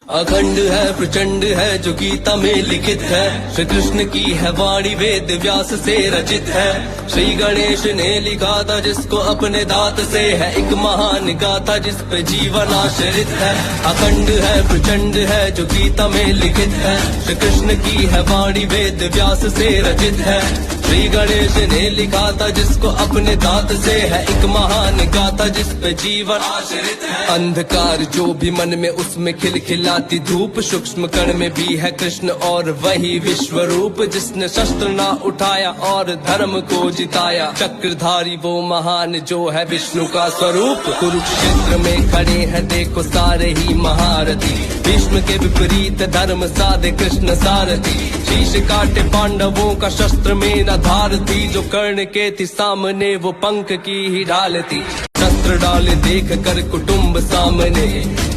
अखंड है प्रचंड है जो गीता में लिखित है, श्री कृष्ण की है वाणी वेद व्यास से रचित है। श्री गणेश ने लिखा था जिसको अपने दांत से, है एक महान गाथा जिस पे जीवन आश्रित है। अखंड है प्रचंड है जो गीता में लिखित है, श्री कृष्ण की है वाणी वेद व्यास से रचित है। श्री गणेश ने लिखा था जिसको अपने दांत से, है एक महान गाथा जिस पे जीवन आश्रित है। अंधकार जो भी मन में उसमें खिलखिलाती धूप, सूक्ष्म कण में भी है कृष्ण और वही विश्व रूप। जिसने शस्त्र ना उठाया और धर्म को जिताया, चक्रधारी वो महान जो है विष्णु का स्वरूप। कुरुक्षेत्र में खड़े हैं देखो सारे ही महारथी, भीष्म के विपरीत धर्म साधे कृष्ण सारथी। शीश काटे पांडवों का शस्त्र में न धार थी, जो कर्ण के थी सामने वो पंख की ही ढाल थी। शस्त्र डाले देख कर कुटुंब सामने,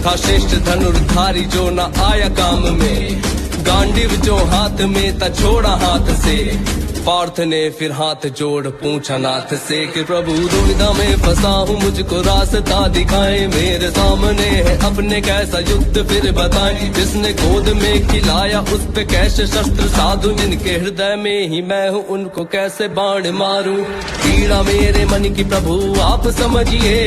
था श्रेष्ठ धनुर्धारी जो न आया काम में। गांडीव जो हाथ में था छोड़ा हाथ से, पार्थ ने फिर हाथ जोड़ पूछा नाथ से कि प्रभु दुविधा में फंसा हूँ मुझको रास्ता दिखाए। मेरे सामने है अपने कैसा युद्ध फिर बताए, जिसने गोद में खिलाया उस पे कैसे शस्त्र साधु, जिनके हृदय में ही मैं हूँ उनको कैसे बाण मारूं। पीड़ा मेरे मन की प्रभु आप समझिए,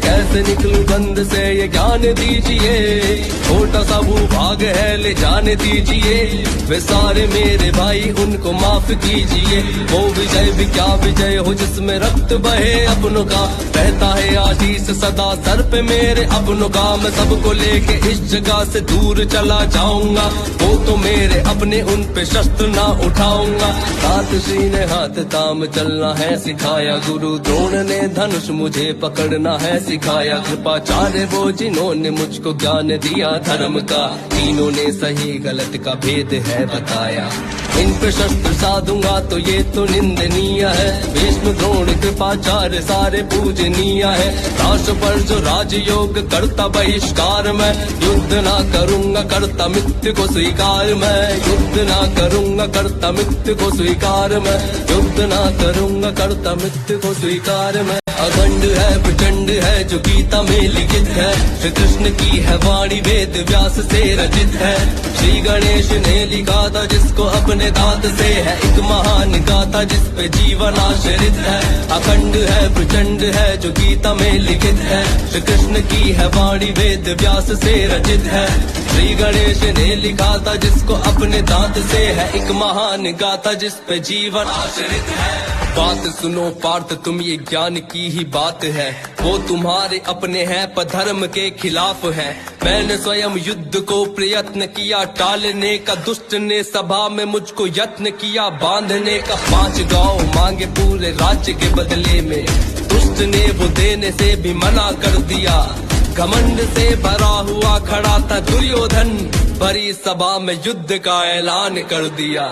कैसे निकलूं बंद से ये ज्ञान दीजिए। छोटा सा भूभाग है ले जाने दीजिए, वे सारे मेरे भाई उनको माफ कीजिए। वो विजय भी क्या विजय हो जिसमें रक्त बहे अपनों का, रहता है आशीष सदा सर पे मेरे अपनों का। मैं सबको लेके इस जगह से दूर चला जाऊंगा, वो तो मेरे अपने उन पे शस्त्र ना उठाऊंगा। सात श्री ने हाथ ताम चलना है सिखाया, गुरु द्रोण ने धनुष मुझे पकड़ना है सिखाया। कृपाचार्य वो जिन्होंने मुझको ज्ञान दिया धर्म का, तीनों ने सही गलत का भेद है बताया। इन पे शस्त्र साधूंगा तो ये तो निंदनीय है, भीष्म द्रोण कृपाचार्य सारे पूजनीय है। राष्ट्र पर जो राजयोग करता बहिष्कार, मैं युद्ध ना करूंगा करता मिथ्य को स्वीकार। मैं युद्ध ना करूंगा करता मिथ्य को स्वीकार, मैं युद्ध ना करूंगा करता मिथ्य को स्वीकार। मैं अखंड है प्रचंड है जो गीता में लिखित है, श्री कृष्ण की है वाणी वेद व्यास से रचित है। श्री गणेश ने लिखा था जिसको अपने दांत से, है एक महान गाथा जिस पे जीवन आश्रित है। अखंड है प्रचंड है जो गीता में लिखित है, श्री कृष्ण की है वाणी वेद व्यास से रचित है। श्री गणेश ने लिखा था जिसको अपने दांत से, है एक महान गाथा जिस पे जीवन आश्रित है। बात सुनो पार्थ तुम ये ज्ञान की ही बात है, वो तुम्हारे अपने हैं पर धर्म के खिलाफ है। मैंने स्वयं युद्ध को प्रयत्न किया टालने का, दुष्ट ने सभा में मुझको यत्न किया बांधने का। 5 गांव मांगे पूरे राज्य के बदले में, दुष्ट ने वो देने से भी मना कर दिया। घमंड से भरा हुआ खड़ा था दुर्योधन, भरी सभा में युद्ध का ऐलान कर दिया।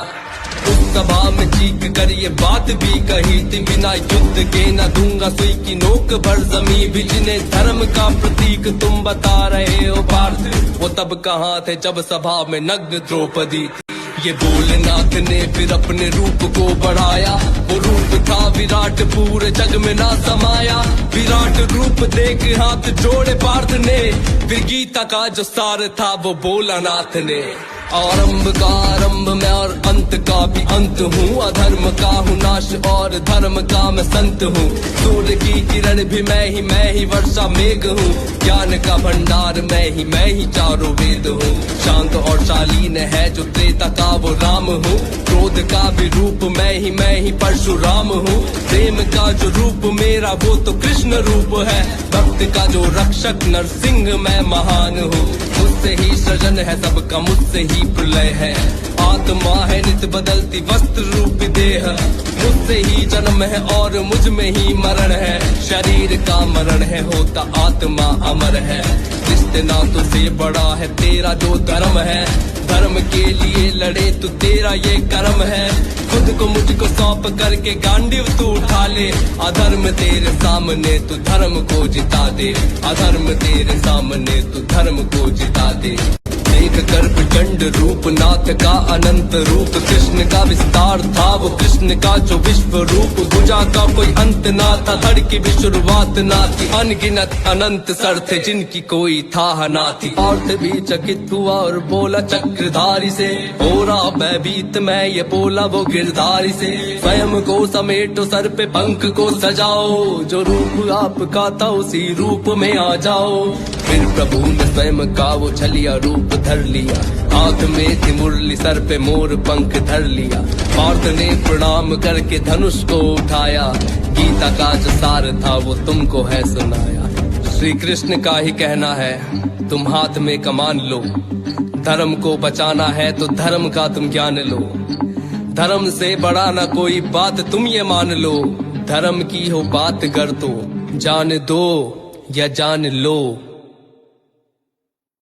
उस सभा में चीख कर ये बात भी कही थी, बिना युद्ध के न दूंगा सुई की नोक भर जमी भी। जिन्हें धर्म का प्रतीक तुम बता रहे हो पार्थ, वो तब कहाँ थे जब सभा में नग्न द्रौपदी थी। ये भोलेनाथ ने फिर अपने रूप को बढ़ाया, वो रूप था विराट पूरे जग में ना समाया। विराट रूप देख हाथ जोड़े पार्थ ने, फिर गीता का जो सार था वो भोलानाथ ने। आरंभ का आरंभ मैं और अंत का भी अंत हूँ, अधर्म का हूँ नाश और धर्म का मैं संत हूँ। सूर्य की किरण भी मैं ही वर्षा मेघ हूँ, ज्ञान का भंडार मैं ही चारों वेद हूँ। शांत और शालीन है जो त्रेता का वो राम हूँ, क्रोध का भी रूप मैं ही परशुराम हूँ। प्रेम का जो रूप मेरा वो तो कृष्ण रूप है, भक्त का जो रक्षक नरसिंह मैं महान हूँ। मुझसे ही सृजन है सबका, मुझसे ही प्रलय है। आत्मा है नित बदलती वस्त्र रूप देह, मुझसे ही जन्म है और मुझ में ही मरण है। शरीर का मरण है होता आत्मा अमर है, रिश्ते नातों से बड़ा है तेरा जो धर्म है। धर्म के लिए लड़े तो तेरा ये कर्म है, खुद को मुझको सौंप करके गांडीव तू उठा ले। अधर्म तेरे सामने तू धर्म को जिता दे, अधर्म तेरे सामने तू धर्म को जिता दे। देख कर प्रचंड रूप नाथ नाथ का अनंत रूप, कृष्ण का विस्तार था वो कृष्ण का जो विश्व रूप। भुजा का कोई अंत ना था, धड़ की भी शुरुआत ना थी, अनगिनत अनंत सर थे जिनकी कोई था ना थी। पार्थ भी चकित हुआ और बोला चक्रधारी से, हो रहा भयभीत मैं ये बोला वो गिरधारी से, स्वयं को समेटो सर पे पंख को सजाओ, जो रूप आपका था उसी रूप में आ जाओ। फिर प्रभु ने स्वयं का वो छलिया रूप धर लिया, हाथ में थी मुरली सर पे मोर पंख धर लिया। पार्थ ने प्रणाम करके धनुष को उठाया, गीता का जो सार था वो तुमको है सुनाया। श्री कृष्ण का ही कहना है तुम हाथ में कमान लो, धर्म को बचाना है तो धर्म का तुम ज्ञान लो। धर्म से बड़ा ना कोई बात तुम ये मान लो, धर्म की हो बात कर तो जान दो या जान लो।